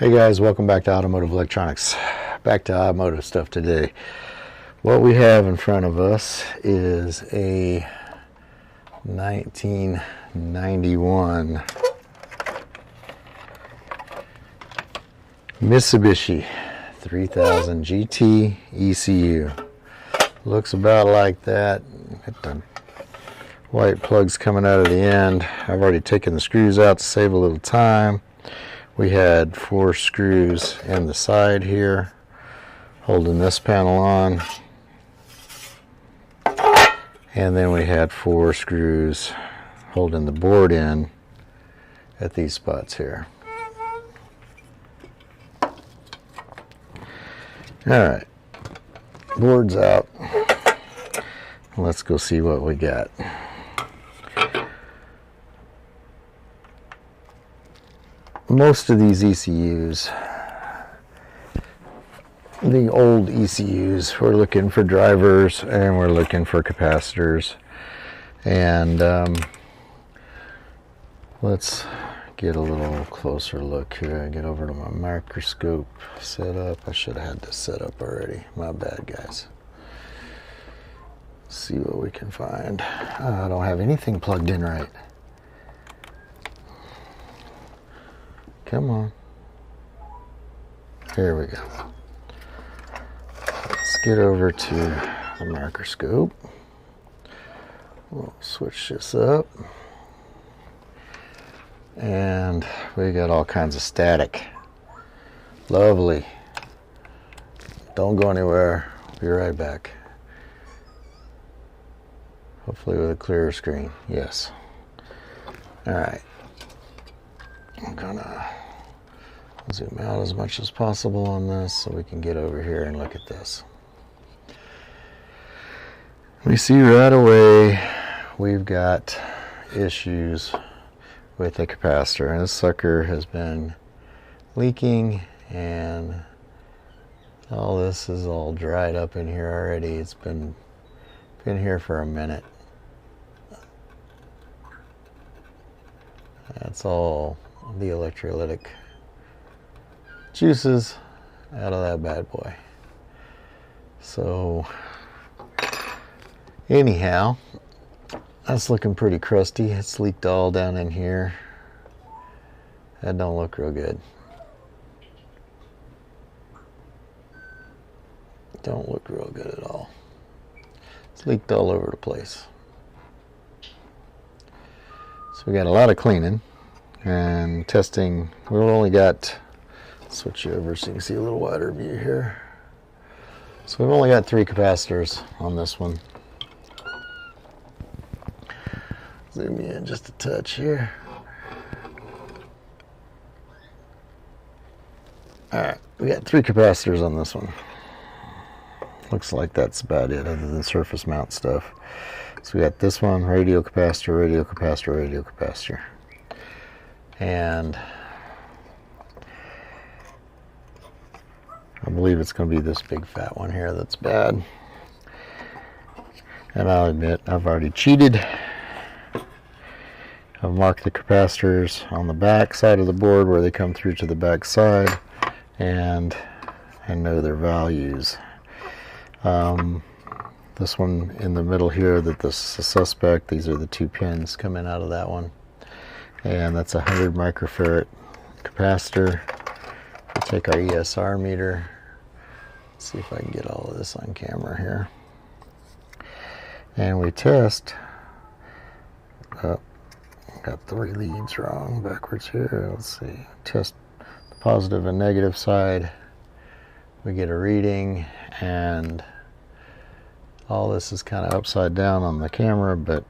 Hey guys, welcome back to Automotive Electronics. Back to automotive stuff today. What we have in front of us is a 1991 Mitsubishi 3000 GT ECU. Looks about like that. Got the white plugs coming out of the end. I've already taken the screws out to save a little time. We had 4 screws in the side here holding this panel on, and then we had 4 screws holding the board in at these spots here. Alright, board's out. Let's go see what we got. Most of these ECUs, the old ECUs, we're looking for drivers and we're looking for capacitors. And let's get a little closer look here. Get over to my microscope setup. I should have had this set up already. My bad, guys. See what we can find. I don't have anything plugged in right. Come on. Here we go. Let's get over to the microscope. We'll switch this up. And we got all kinds of static. Lovely. Don't go anywhere. Be right back. Hopefully with a clearer screen. Yes. Alright. I'm gonna zoom out as much as possible on this so we can get over here and look at this. We see right away we've got issues with the capacitor, and this sucker has been leaking and all this is all dried up in here already. It's been here for a minute. That's all the electrolytic juices out of that bad boy. So anyhow, that's looking pretty crusty. It's leaked all down in here. That don't look real good. Don't look real good at all. It's leaked all over the place. So we got a lot of cleaning and testing. We've only got, switch you over so you can see a little wider view here. So we've only got 3 capacitors on this one. Zoom in just a touch here. Alright, we got 3 capacitors on this one. Looks like that's about it other than surface mount stuff. So we got this one, radio capacitor, radio capacitor, radio capacitor. And I believe it's going to be this big fat one here that's bad. And I'll admit, I've already cheated. I've marked the capacitors on the back side of the board where they come through to the back side, and I know their values. This one in the middle here, that this is a suspect. These are the 2 pins coming out of that one. And that's a 100 microfarad capacitor. We'll take our ESR meter. Let's see if I can get all of this on camera here. And we test. Got 3 leads wrong backwards here. Let's see. Test the positive and negative side. We get a reading, and all this is kind of upside down on the camera, but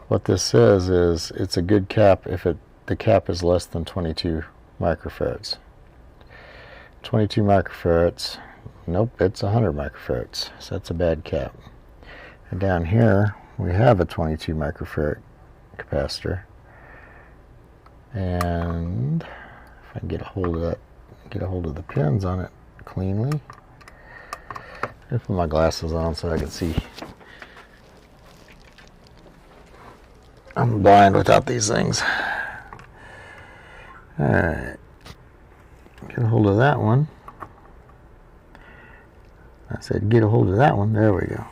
what this says is it's a good cap if the cap is less than 22 microfarads. 22 microfarads, nope, it's 100 microfarads, so that's a bad cap. And down here we have a 22 microfarad capacitor, and if I can get a hold of that, get a hold of the pins on it cleanly. I put my glasses on so I can see. I'm blind without these things. Alright, get a hold of that one. I said get a hold of that one. There we go.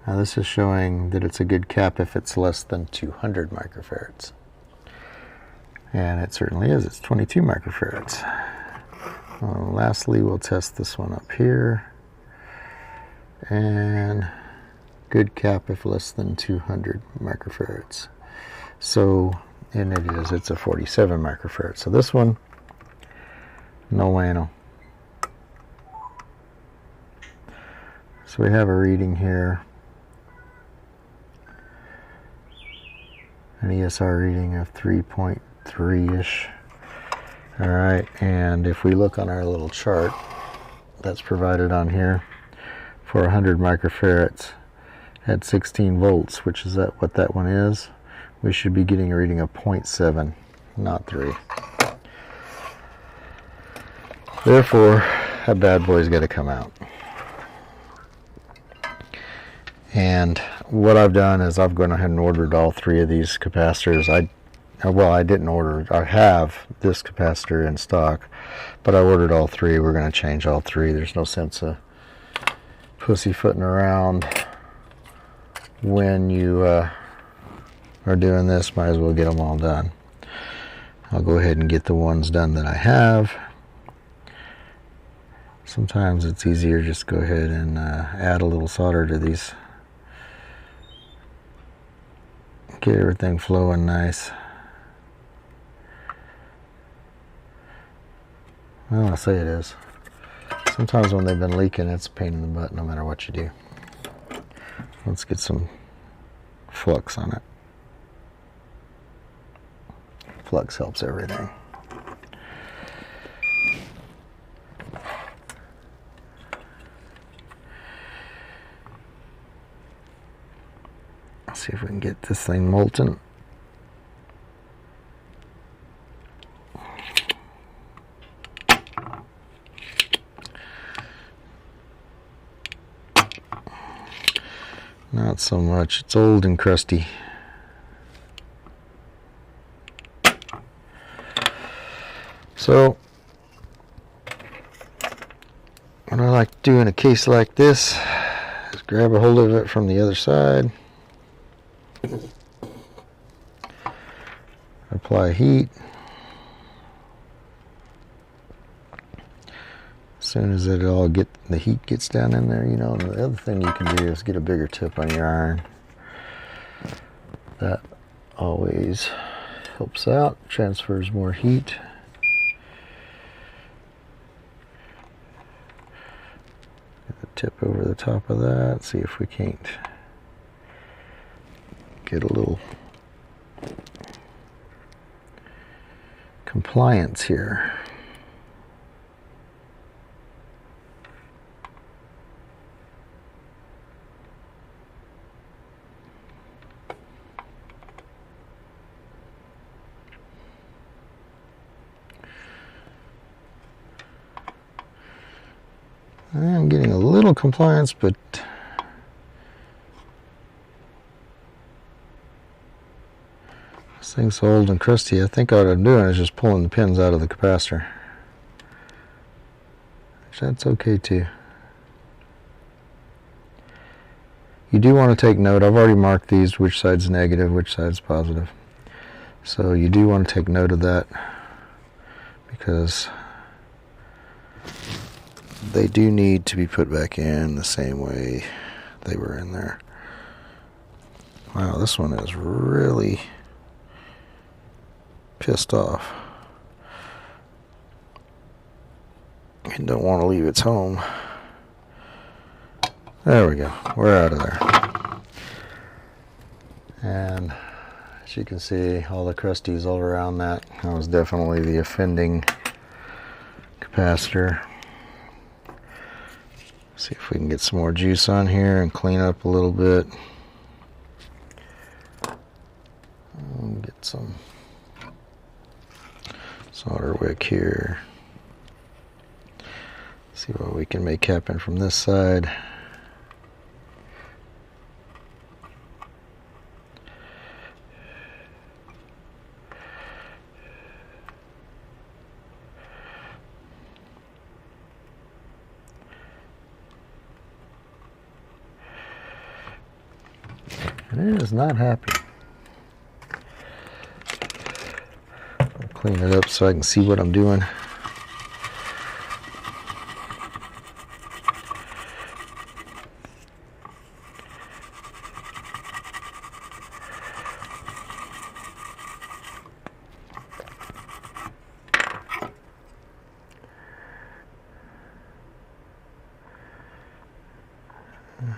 Now this is showing that it's a good cap if it's less than 200 microfarads. And it certainly is. It's 22 microfarads. Lastly, we'll test this one up here. And good cap if less than 200 microfarads. So, and it is, it's a 47 microfarad. So this one, no bueno. So we have a reading here. An ESR reading of 3.3-ish. All right, and if we look on our little chart that's provided on here, for 100 microfarads at 16 volts, which is what that one is, we should be getting a reading of 0.7, not 3. Therefore, that bad boy's got to come out. And what I've done is I've gone ahead and ordered all 3 of these capacitors. I didn't order. I have this capacitor in stock, but I ordered all 3. We're going to change all 3. There's no sense of pussyfooting around when you are doing this. Might as well get them all done. I'll go ahead and get the ones done that I have. Sometimes it's easier just to go ahead and add a little solder to these. Get everything flowing nice. Well, I say it is. Sometimes when they've been leaking, it's a pain in the butt no matter what you do. Let's get some flux on it. Flux helps everything. Let's see if we can get this thing molten. Not so much. It's old and crusty. So, what I like to do in a case like this is grab a hold of it from the other side, apply heat. As soon as the heat gets down in there, you know, and the other thing you can do is get a bigger tip on your iron. That always helps out, transfers more heat. Get the tip over the top of that, see if we can't get a little compliance here. I'm getting a little compliance, but this thing's so old and crusty. I think what I'm doing is just pulling the pins out of the capacitor. Which that's okay too. You do want to take note. I've already marked these, which side's negative, which side's positive. So you do want to take note of that, because they do need to be put back in the same way they were in there. Wow, this one is really pissed off and don't want to leave its home. There we go, we're out of there. And as you can see, all the crusties all around that. That was definitely the offending capacitor. See if we can get some more juice on here and clean up a little bit. Get some solder wick here. See what we can make happen from this side. And it is not happy. I'll clean it up so I can see what I'm doing.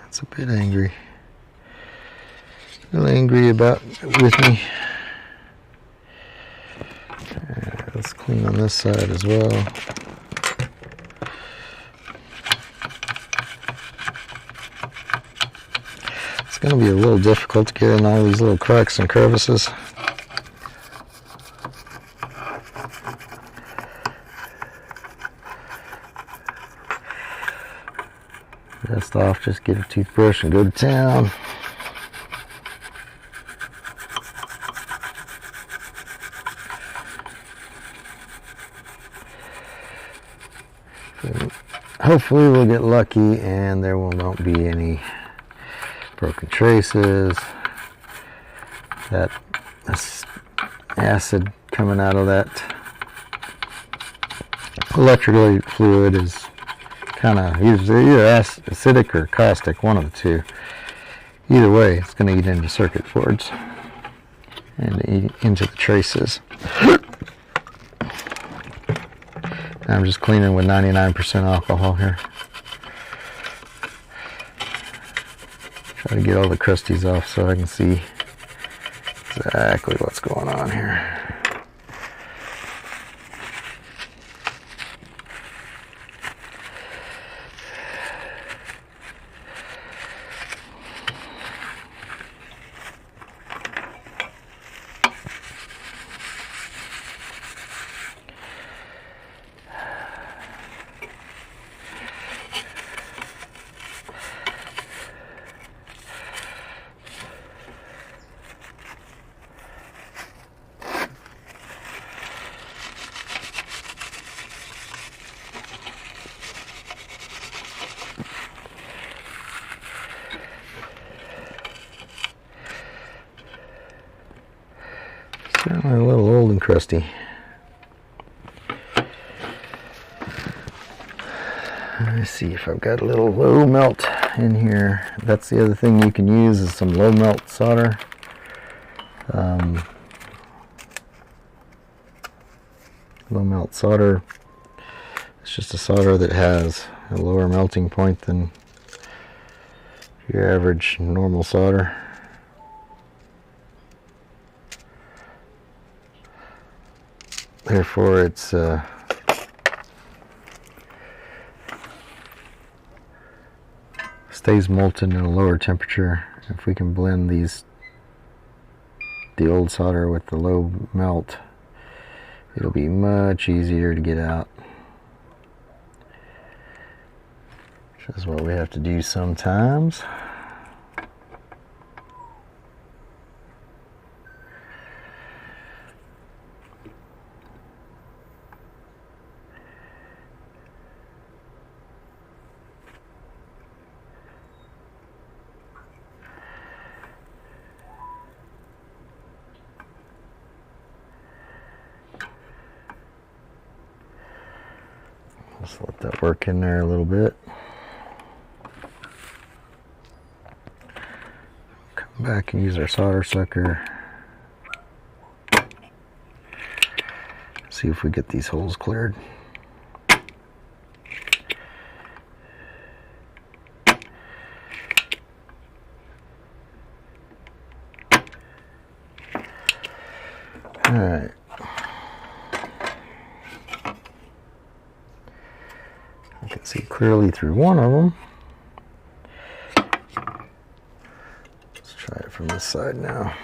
It's a bit angry. A little angry with me. Let's clean on this side as well. It's going to be a little difficult to get in all these little cracks and crevices. Dust off, just get a toothbrush and go to town. Hopefully we'll get lucky and there will not be any broken traces. That acid coming out of that electrolyte fluid is kind of either acidic or caustic, one of the two. Either way, it's going to eat into circuit boards and eat into the traces. I'm just cleaning with 99% alcohol here. Try to get all the crusties off so I can see exactly what's going on here. Certainly a little old and crusty. Let's see if I've got a little low melt in here. That's the other thing you can use is some low melt solder. Low melt solder. It's just a solder that has a lower melting point than your average normal solder. Therefore, it's stays molten at a lower temperature. If we can blend the old solder with the low melt, it'll be much easier to get out. Which is what we have to do sometimes. Just let that work in there a little bit. Come back and use our solder sucker. See if we get these holes cleared. All right. I can see clearly through one of them. Let's try it from this side now.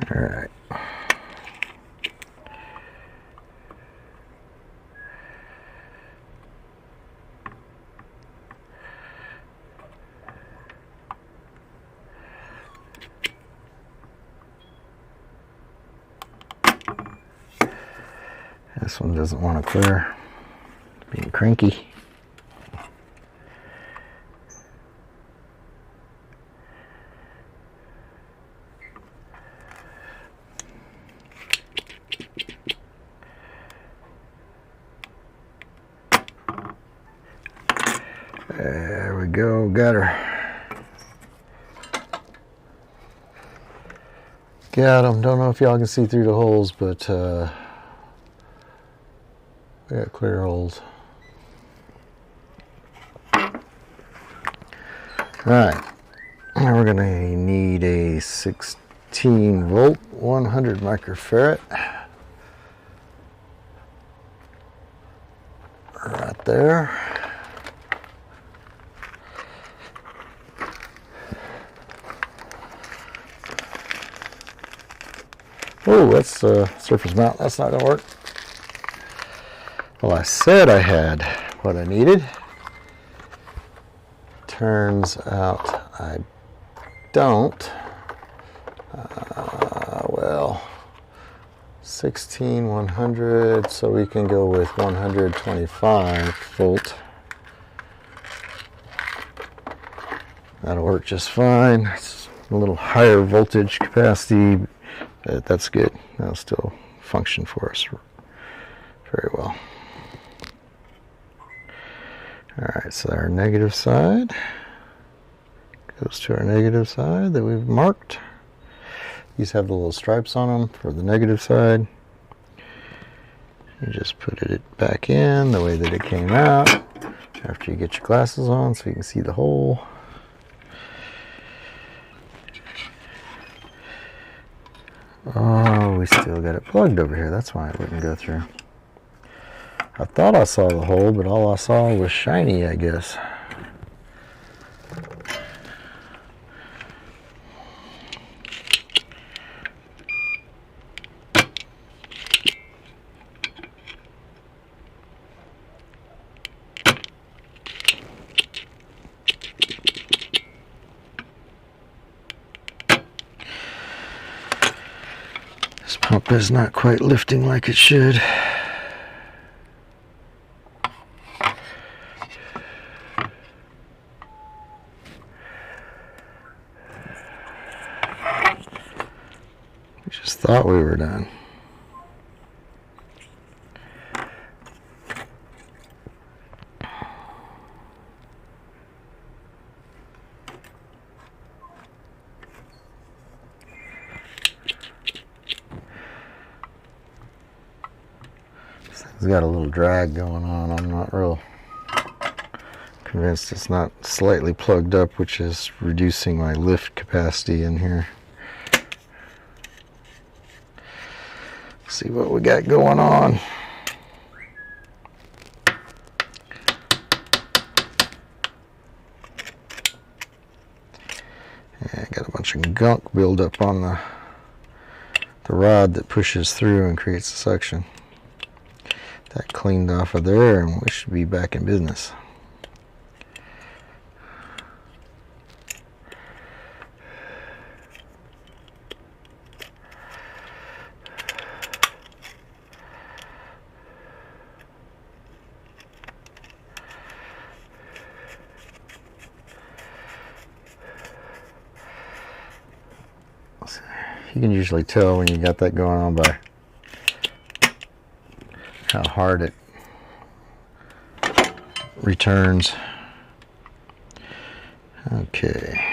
All right. This one doesn't want to clear. It's being cranky. There we go, got her. Got them. Don't know if y'all can see through the holes, but we got clear holes. Alright, now we're going to need a 16 volt 100 microfarad. Right there. Oh, that's surface mount. That's not going to work. Well, I said I had what I needed. Turns out I don't. Well, 16 100, so we can go with 125 volt. That'll work just fine. It's a little higher voltage capacity, but that's good. That'll still function for us very well. Alright, so our negative side goes to our negative side that we've marked. These have the little stripes on them for the negative side. You just put it back in the way that it came out after you get your glasses on so you can see the hole. Oh, we still got it plugged over here. That's why it wouldn't go through. I thought I saw the hole, but all I saw was shiny, I guess. This pump is not quite lifting like it should. Just thought we were done. This thing's got a little drag going on. I'm not real convinced it's not slightly plugged up, which is reducing my lift capacity in here. See what we got going on. Yeah, got a bunch of gunk build up on the rod that pushes through and creates the suction. That cleaned off of there and we should be back in business. You can usually tell when you got that going on by how hard it returns. Okay.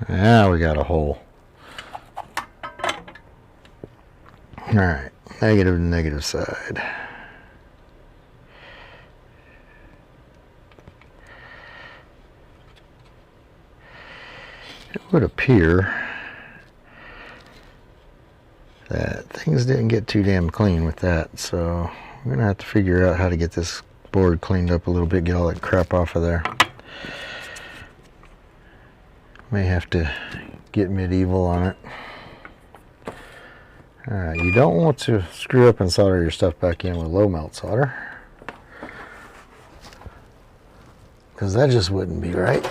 Now we got a hole. All right, negative to negative side. It would appear that things didn't get too damn clean with that, so I'm gonna have to figure out how to get this board cleaned up a little bit, get all that crap off of there. May have to get medieval on it. Alright, you don't want to screw up and solder your stuff back in with low melt solder, because that just wouldn't be right.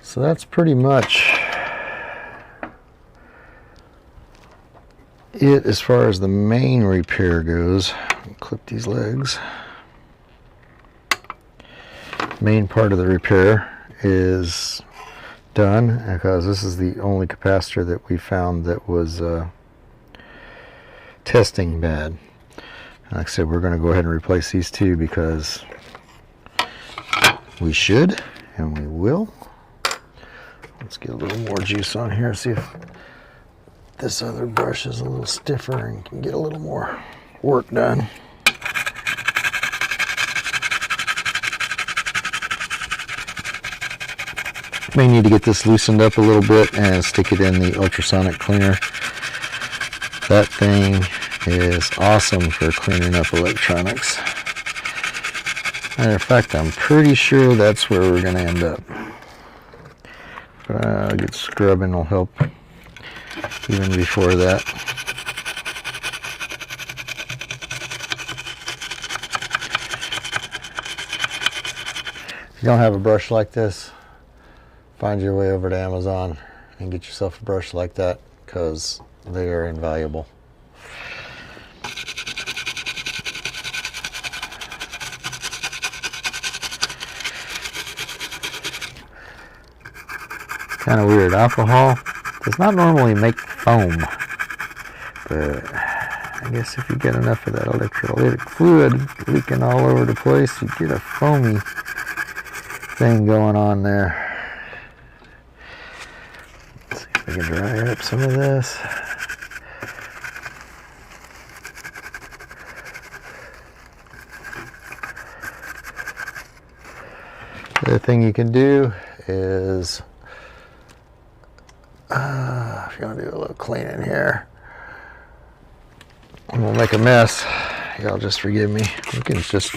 So that's pretty much it as far as the main repair goes. Clip these legs. Main part of the repair is done, because this is the only capacitor that we found that was testing bad. Like I said, we're going to go ahead and replace these two because we should and we will. Let's get a little more juice on here, see if this other brush is a little stiffer and can get a little more work done. May need to get this loosened up a little bit and stick it in the ultrasonic cleaner. That thing is awesome for cleaning up electronics. Matter of fact, I'm pretty sure that's where we're going to end up. A good scrubbing will help even before that. If you don't have a brush like this, find your way over to Amazon and get yourself a brush like that, because they are invaluable. Kind of weird. Alcohol does not normally make foam, but I guess if you get enough of that electrolytic fluid leaking all over the place, you get a foamy thing going on there. Let's see if we can dry up some of this. The other thing you can do is if you want to do a little cleaning here, and we'll make a mess, y'all just forgive me. You can just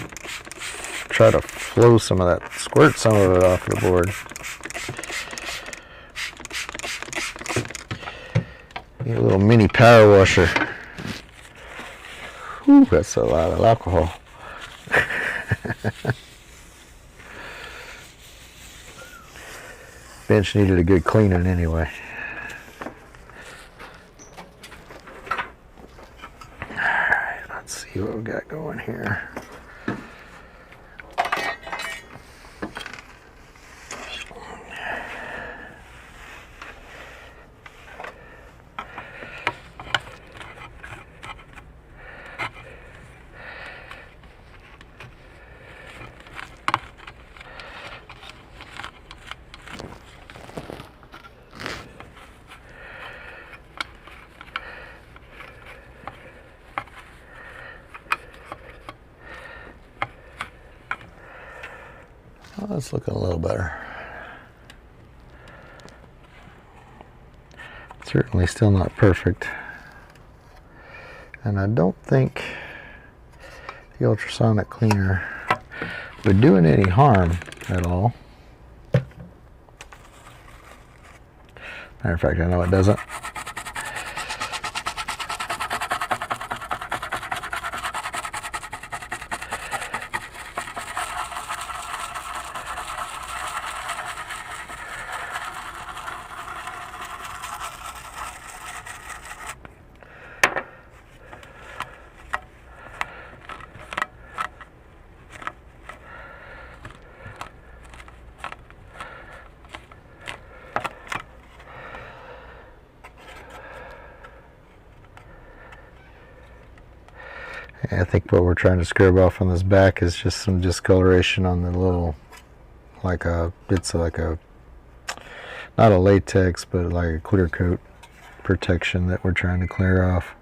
try to flow some of that, squirt some of it off the board. Need a little mini power washer. Whew, that's a lot of alcohol. Bench needed a good cleaning anyway. See what we've got going here. Well, that's looking a little better. Certainly still not perfect. And I don't think the ultrasonic cleaner would do it any harm at all. Matter of fact, I know it doesn't. I think what we're trying to scrub off on this back is just some discoloration on the little, it's like a, not a latex, but like a clear coat protection that we're trying to clear off.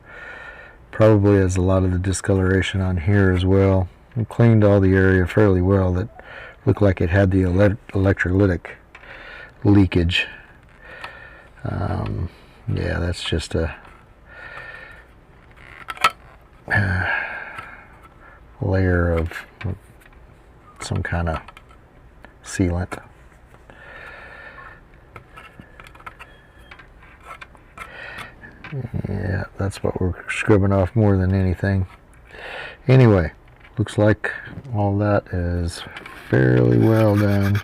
Probably has a lot of the discoloration on here as well. We cleaned all the area fairly well that looked like it had the electrolytic leakage. Yeah, that's just a layer of some kind of sealant. Yeah, that's what we're scrubbing off more than anything. Anyway, looks like all that is fairly well done.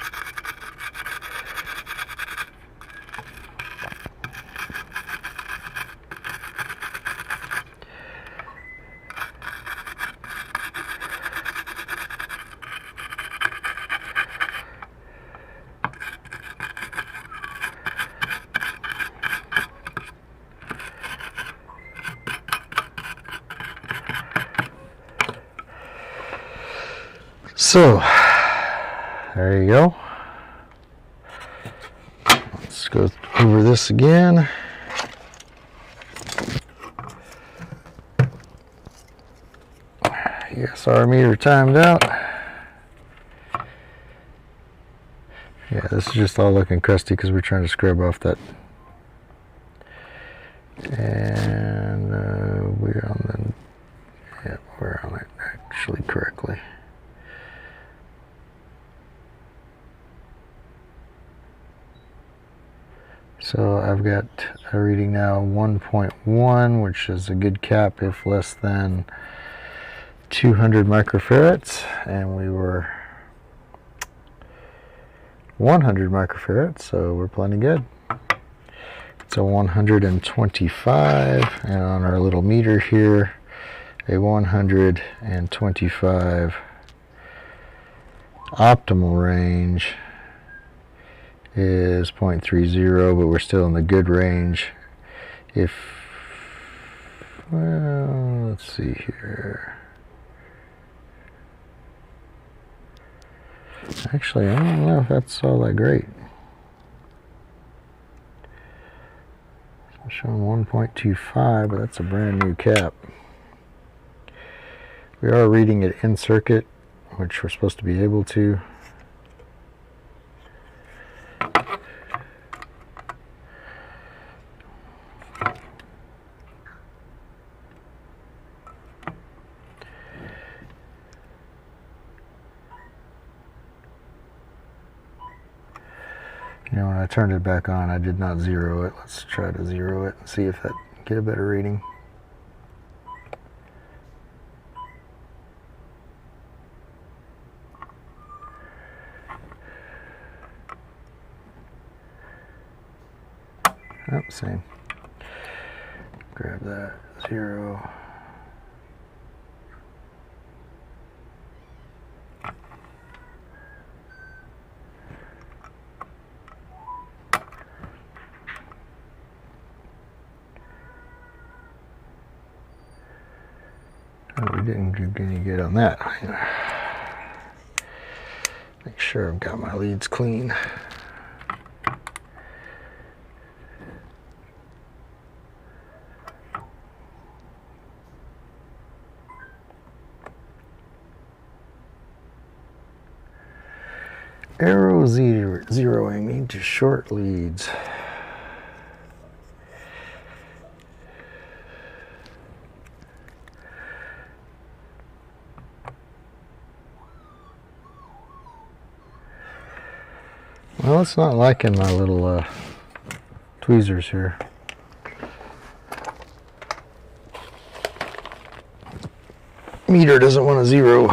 So, there you go. Let's go over this again. ESR meter timed out. Yeah, this is just all looking crusty because we're trying to scrub off that. And we're on the, yeah, we're on it actually correctly. So I've got a reading now 1.1, which is a good cap if less than 200 microfarads, and we were 100 microfarads, so we're plenty good. It's a 125, and on our little meter here, a 125 optimal range is 0.30, but we're still in the good range. If, well, let's see here. Actually, I don't know if that's all that great. I'm showing 1.25, but that's a brand new cap. We are reading it in circuit, which we're supposed to be able to. You know, when I turned it back on, I did not zero it. Let's try to zero it and see if that get a better reading. Oh, same. Grab that, 0. Oh, we didn't do any good on that. Make sure I've got my leads clean. Arrow zeroing into short leads. Well, it's not liking my little tweezers here. Meter doesn't want to zero.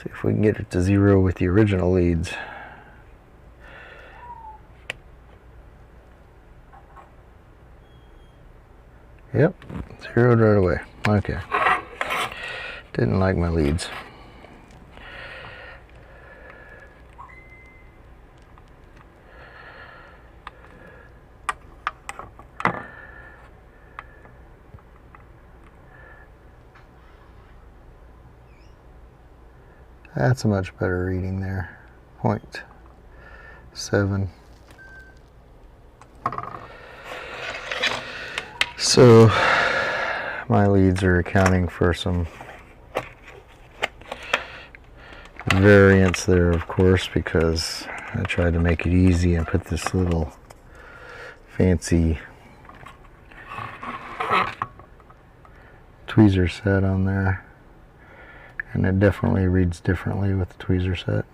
See if we can get it to zero with the original leads. Yep, zeroed right away. Okay. Didn't like my leads. That's a much better reading there. 0.7. So my leads are accounting for some variance there, of course, because I tried to make it easy and put this little fancy tweezer set on there, and it definitely reads differently with the tweezer set.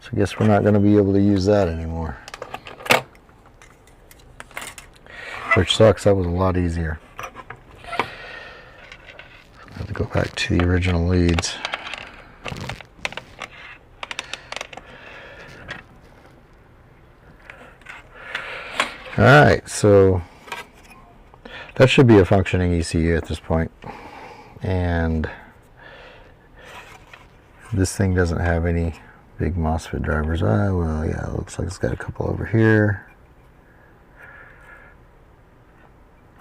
So I guess we're not going to be able to use that anymore, which sucks. That was a lot easier. I have to go back to the original leads. Alright, so that should be a functioning ECU at this point. And this thing doesn't have any big MOSFET drivers. Well, yeah, it looks like it's got a couple over here.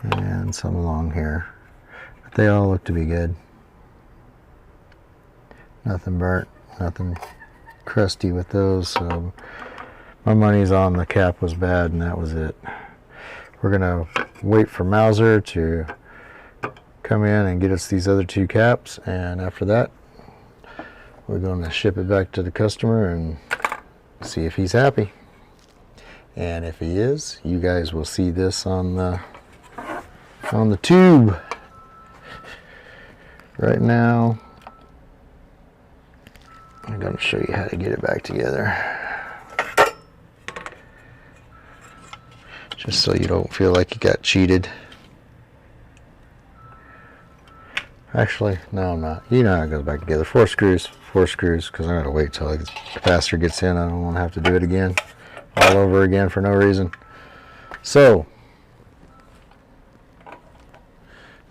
And some along here. But they all look to be good. Nothing burnt, nothing crusty with those. So my money's on the cap was bad, and that was it. We're gonna wait for Mauser to come in and get us these other two caps, and after that we're going to ship it back to the customer and see if he's happy. And if he is, you guys will see this on the tube. Right now I'm going to show you how to get it back together, just so you don't feel like you got cheated. Actually, no, I'm not. You know how it goes back together. Four screws, because I gotta wait till the capacitor gets in. I don't want to have to do it again, all over again for no reason. So,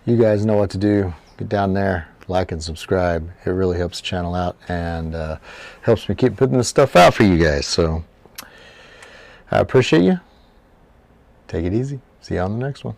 you guys know what to do. Get down there, like and subscribe. It really helps the channel out, and helps me keep putting this stuff out for you guys. So, I appreciate you. Take it easy. See you on the next one.